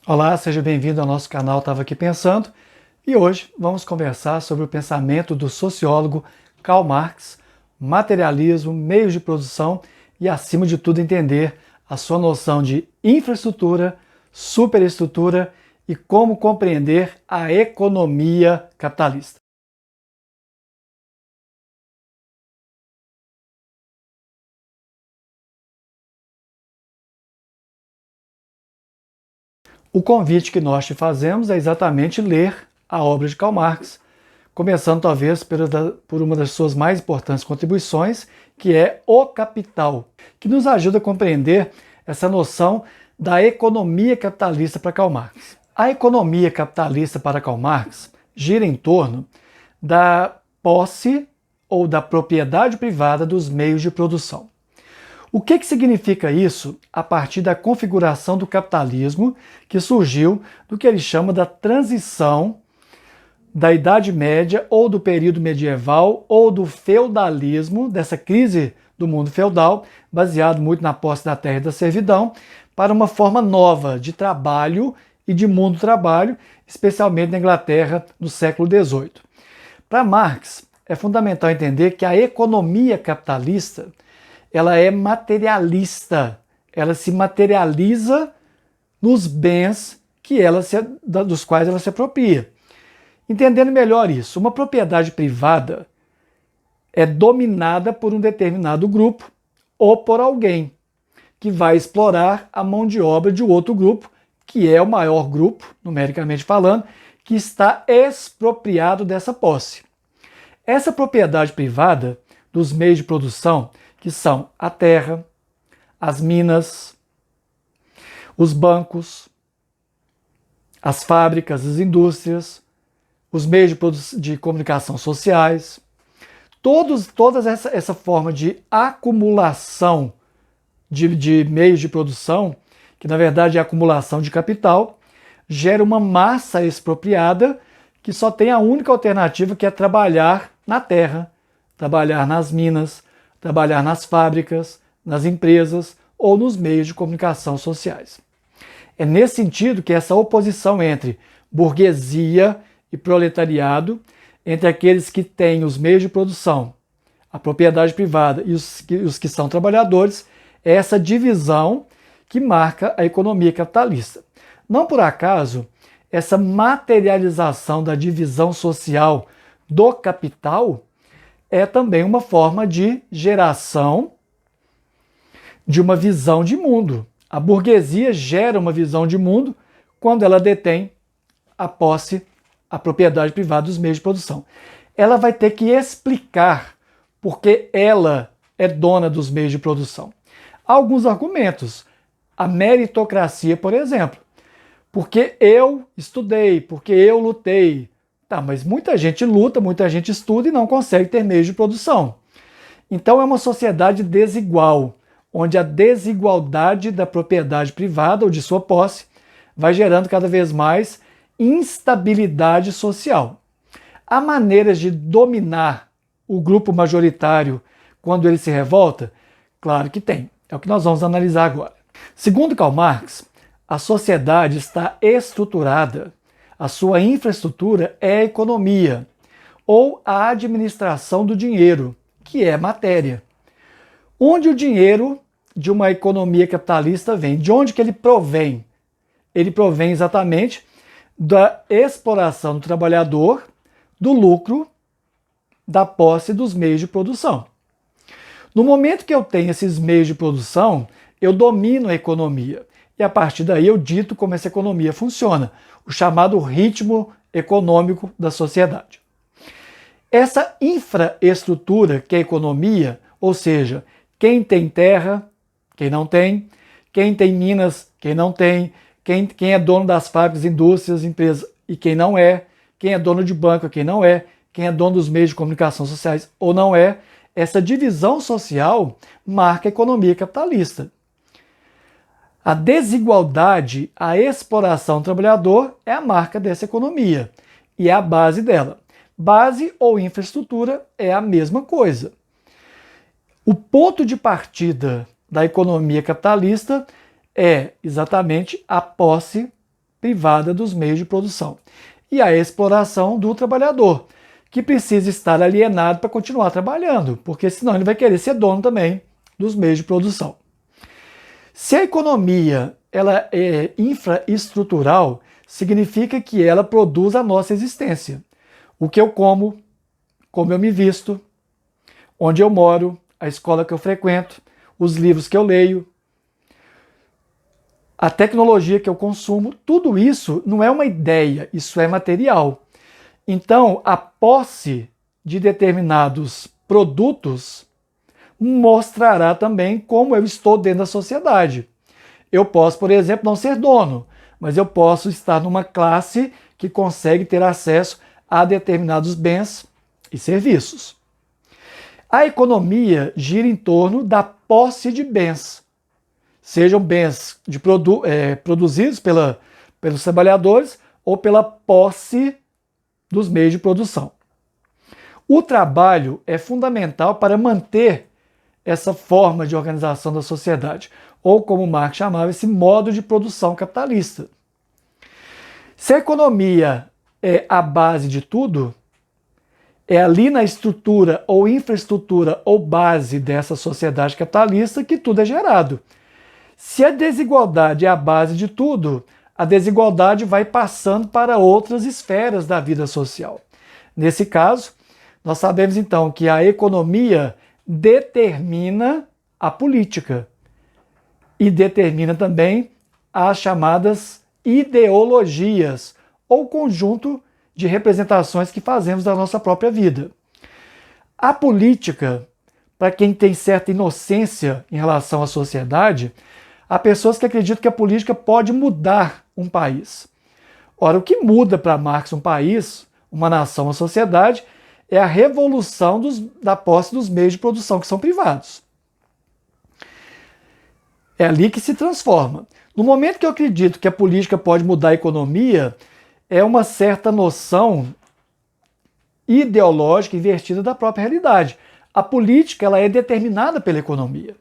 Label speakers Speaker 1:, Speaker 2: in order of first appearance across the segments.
Speaker 1: Olá, seja bem-vindo ao nosso canal Tava Aqui Pensando, e hoje vamos conversar sobre o pensamento do sociólogo Karl Marx, materialismo, meios de produção e, acima de tudo, entender a sua noção de infraestrutura, superestrutura e como compreender a economia capitalista. O convite que nós te fazemos é exatamente ler a obra de Karl Marx, começando talvez por uma das suas mais importantes contribuições, que é O Capital, que nos ajuda a compreender essa noção da economia capitalista para Karl Marx. A economia capitalista para Karl Marx gira em torno da posse ou da propriedade privada dos meios de produção. O que significa isso a partir da configuração do capitalismo que surgiu do que ele chama da transição da Idade Média ou do período medieval ou do feudalismo, dessa crise do mundo feudal, baseado muito na posse da terra e da servidão, para uma forma nova de trabalho e de mundo do trabalho, especialmente na Inglaterra no século XVIII. Para Marx, é fundamental entender que a economia capitalista ela é materialista, ela se materializa nos bens dos quais ela se apropria. Entendendo melhor isso, uma propriedade privada é dominada por um determinado grupo ou por alguém que vai explorar a mão de obra de outro grupo, que é o maior grupo, numericamente falando, que está expropriado dessa posse. Essa propriedade privada dos meios de produção, que são a terra, as minas, os bancos, as fábricas, as indústrias, os meios de comunicação sociais, toda essa forma de acumulação de meios de produção, que na verdade é acumulação de capital, gera uma massa expropriada que só tem a única alternativa, que é trabalhar na terra, trabalhar nas minas, trabalhar nas fábricas, nas empresas ou nos meios de comunicação sociais. É nesse sentido que essa oposição entre burguesia e proletariado, entre aqueles que têm os meios de produção, a propriedade privada e os que são trabalhadores, é essa divisão que marca a economia capitalista. Não por acaso, essa materialização da divisão social do capital é também uma forma de geração de uma visão de mundo. A burguesia gera uma visão de mundo quando ela detém a posse, a propriedade privada dos meios de produção. Ela vai ter que explicar porque ela é dona dos meios de produção. Há alguns argumentos. A meritocracia, por exemplo. Porque eu estudei, porque eu lutei. Tá, mas muita gente luta, muita gente estuda e não consegue ter meios de produção. Então é uma sociedade desigual, onde a desigualdade da propriedade privada ou de sua posse vai gerando cada vez mais instabilidade social. Há maneiras de dominar o grupo majoritário quando ele se revolta? Claro que tem. É o que nós vamos analisar agora. Segundo Karl Marx, a sociedade está estruturada. A sua infraestrutura é a economia, ou a administração do dinheiro, que é matéria. Onde o dinheiro de uma economia capitalista vem? De onde que ele provém? Ele provém exatamente da exploração do trabalhador, do lucro, da posse dos meios de produção. No momento que eu tenho esses meios de produção, eu domino a economia. E a partir daí eu dito como essa economia funciona, o chamado ritmo econômico da sociedade. Essa infraestrutura que é a economia, ou seja, quem tem terra, quem não tem, quem tem minas, quem não tem, quem é dono das fábricas, indústrias, empresas e quem não é, quem é dono de banco, quem não é, quem é dono dos meios de comunicação sociais ou não é, essa divisão social marca a economia capitalista. A desigualdade, a exploração do trabalhador é a marca dessa economia e é a base dela. Base ou infraestrutura é a mesma coisa. O ponto de partida da economia capitalista é exatamente a posse privada dos meios de produção e a exploração do trabalhador, que precisa estar alienado para continuar trabalhando, porque senão ele vai querer ser dono também dos meios de produção. Se a economia ela é infraestrutural, significa que ela produz a nossa existência. O que eu como eu me visto, onde eu moro, a escola que eu frequento, os livros que eu leio, a tecnologia que eu consumo, tudo isso não é uma ideia, isso é material. Então, a posse de determinados produtos mostrará também como eu estou dentro da sociedade. Eu posso, por exemplo, não ser dono, mas eu posso estar numa classe que consegue ter acesso a determinados bens e serviços. A economia gira em torno da posse de bens, sejam bens produzidos pelos trabalhadores ou pela posse dos meios de produção. O trabalho é fundamental para manter essa forma de organização da sociedade, ou como Marx chamava, esse modo de produção capitalista. Se a economia é a base de tudo, é ali na estrutura ou infraestrutura ou base dessa sociedade capitalista que tudo é gerado. Se a desigualdade é a base de tudo, a desigualdade vai passando para outras esferas da vida social. Nesse caso, nós sabemos então que a economia determina a política e determina também as chamadas ideologias ou conjunto de representações que fazemos da nossa própria vida. A política, para quem tem certa inocência em relação à sociedade, há pessoas que acreditam que a política pode mudar um país. Ora, o que muda para Marx um país, uma nação, uma sociedade, é a revolução da posse dos meios de produção, que são privados. É ali que se transforma. No momento que eu acredito que a política pode mudar a economia, é uma certa noção ideológica invertida da própria realidade. A política ela é determinada pela economia.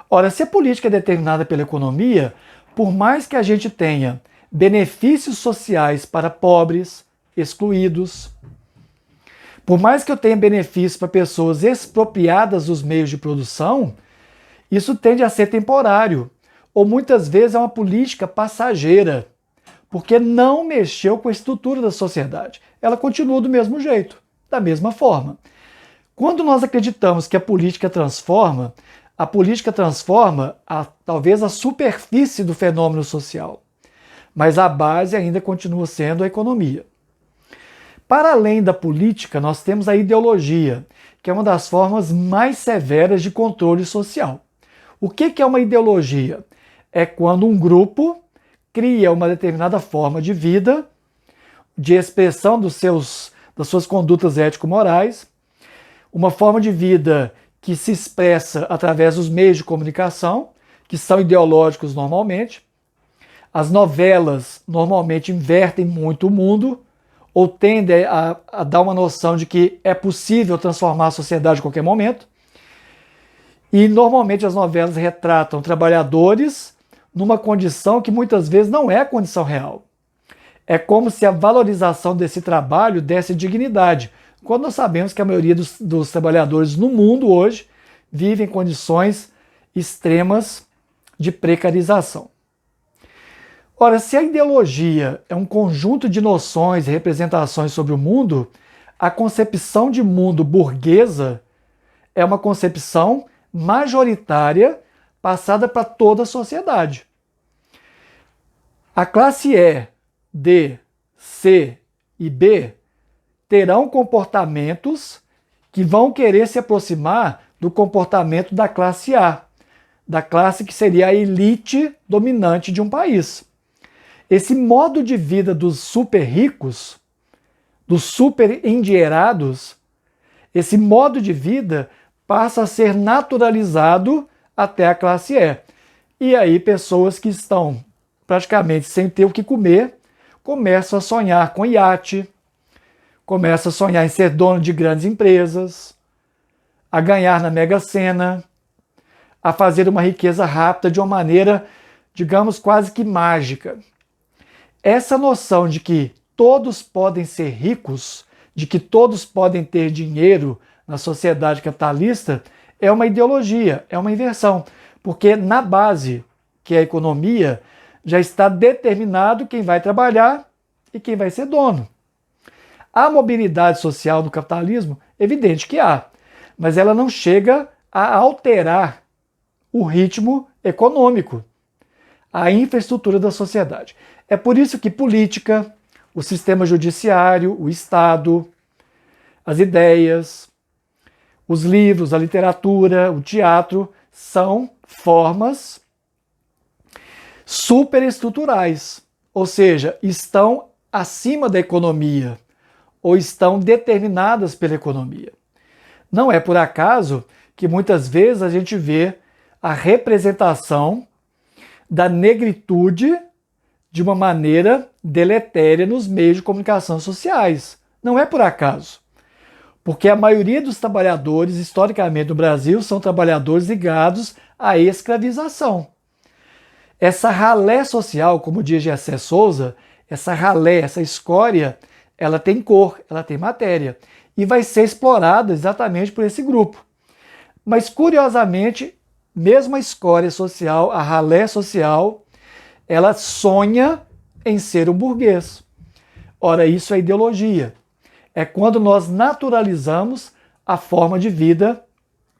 Speaker 1: Ora, se a política é determinada pela economia, por mais que a gente tenha benefícios sociais para pobres, excluídos, por mais que eu tenha benefícios para pessoas expropriadas dos meios de produção, isso tende a ser temporário, ou muitas vezes é uma política passageira, porque não mexeu com a estrutura da sociedade. Ela continua do mesmo jeito, da mesma forma. Quando nós acreditamos que a política transforma talvez a superfície do fenômeno social, mas a base ainda continua sendo a economia. Para além da política, nós temos a ideologia, que é uma das formas mais severas de controle social. O que é uma ideologia? É quando um grupo cria uma determinada forma de vida, de expressão das suas condutas ético-morais, uma forma de vida que se expressa através dos meios de comunicação, que são ideológicos normalmente. As novelas normalmente invertem muito o mundo, ou tendem a dar uma noção de que é possível transformar a sociedade a qualquer momento. E normalmente as novelas retratam trabalhadores numa condição que muitas vezes não é a condição real. É como se a valorização desse trabalho desse dignidade, quando nós sabemos que a maioria dos trabalhadores no mundo hoje vivem em condições extremas de precarização. Ora, se a ideologia é um conjunto de noções e representações sobre o mundo, a concepção de mundo burguesa é uma concepção majoritária passada para toda a sociedade. A classe E, D, C e B terão comportamentos que vão querer se aproximar do comportamento da classe A, da classe que seria a elite dominante de um país. Esse modo de vida dos super ricos, dos super endinheirados, esse modo de vida passa a ser naturalizado até a classe E. E aí pessoas que estão praticamente sem ter o que comer começam a sonhar com iate, começam a sonhar em ser dono de grandes empresas, a ganhar na Mega Sena, a fazer uma riqueza rápida de uma maneira, digamos, quase que mágica. Essa noção de que todos podem ser ricos, de que todos podem ter dinheiro na sociedade capitalista, é uma ideologia, é uma inversão, porque na base, que é a economia, já está determinado quem vai trabalhar e quem vai ser dono. Há mobilidade social no capitalismo? Evidente que há, mas ela não chega a alterar o ritmo econômico, a infraestrutura da sociedade. É por isso que política, o sistema judiciário, o Estado, as ideias, os livros, a literatura, o teatro são formas superestruturais, ou seja, estão acima da economia ou estão determinadas pela economia. Não é por acaso que muitas vezes a gente vê a representação da negritude de uma maneira deletéria nos meios de comunicação sociais. Não é por acaso. Porque a maioria dos trabalhadores, historicamente no Brasil, são trabalhadores ligados à escravização. Essa ralé social, como diz Gessé Souza, essa ralé, essa escória, ela tem cor, ela tem matéria. E vai ser explorada exatamente por esse grupo. Mas, curiosamente, mesmo a escória social, a ralé social, ela sonha em ser um burguês. Ora, isso é ideologia. É quando nós naturalizamos a forma de vida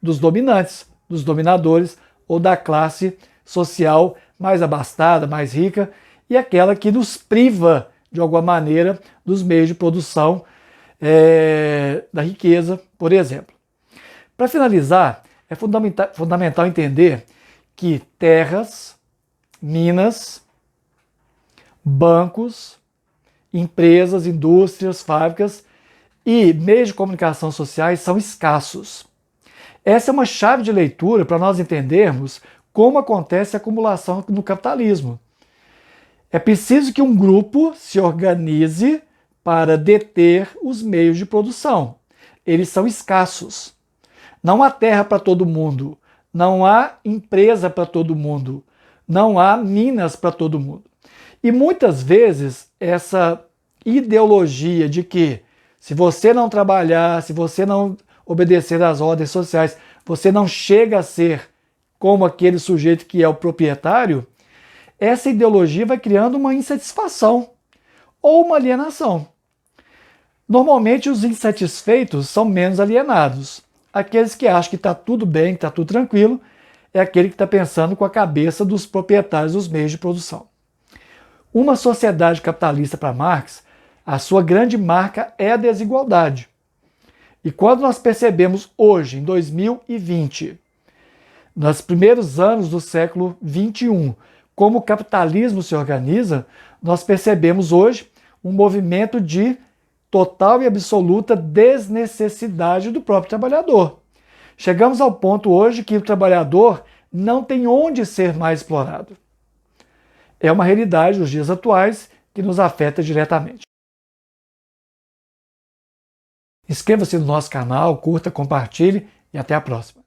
Speaker 1: dos dominantes, dos dominadores ou da classe social mais abastada, mais rica e aquela que nos priva, de alguma maneira, dos meios de produção da riqueza, por exemplo. Para finalizar, é fundamental entender que terras, minas, bancos, empresas, indústrias, fábricas e meios de comunicação sociais são escassos. Essa é uma chave de leitura para nós entendermos como acontece a acumulação no capitalismo. É preciso que um grupo se organize para deter os meios de produção. Eles são escassos. Não há terra para todo mundo, não há empresa para todo mundo, não há minas para todo mundo. E muitas vezes essa ideologia de que se você não trabalhar, se você não obedecer às ordens sociais, você não chega a ser como aquele sujeito que é o proprietário, essa ideologia vai criando uma insatisfação ou uma alienação. Normalmente os insatisfeitos são menos alienados. Aqueles que acham que está tudo bem, que está tudo tranquilo, é aquele que está pensando com a cabeça dos proprietários dos meios de produção. Uma sociedade capitalista para Marx, a sua grande marca é a desigualdade. E quando nós percebemos hoje, em 2020, nos primeiros anos do século XXI, como o capitalismo se organiza, nós percebemos hoje um movimento de total e absoluta desnecessidade do próprio trabalhador. Chegamos ao ponto hoje que o trabalhador não tem onde ser mais explorado. É uma realidade dos dias atuais que nos afeta diretamente. Inscreva-se no nosso canal, curta, compartilhe e até a próxima.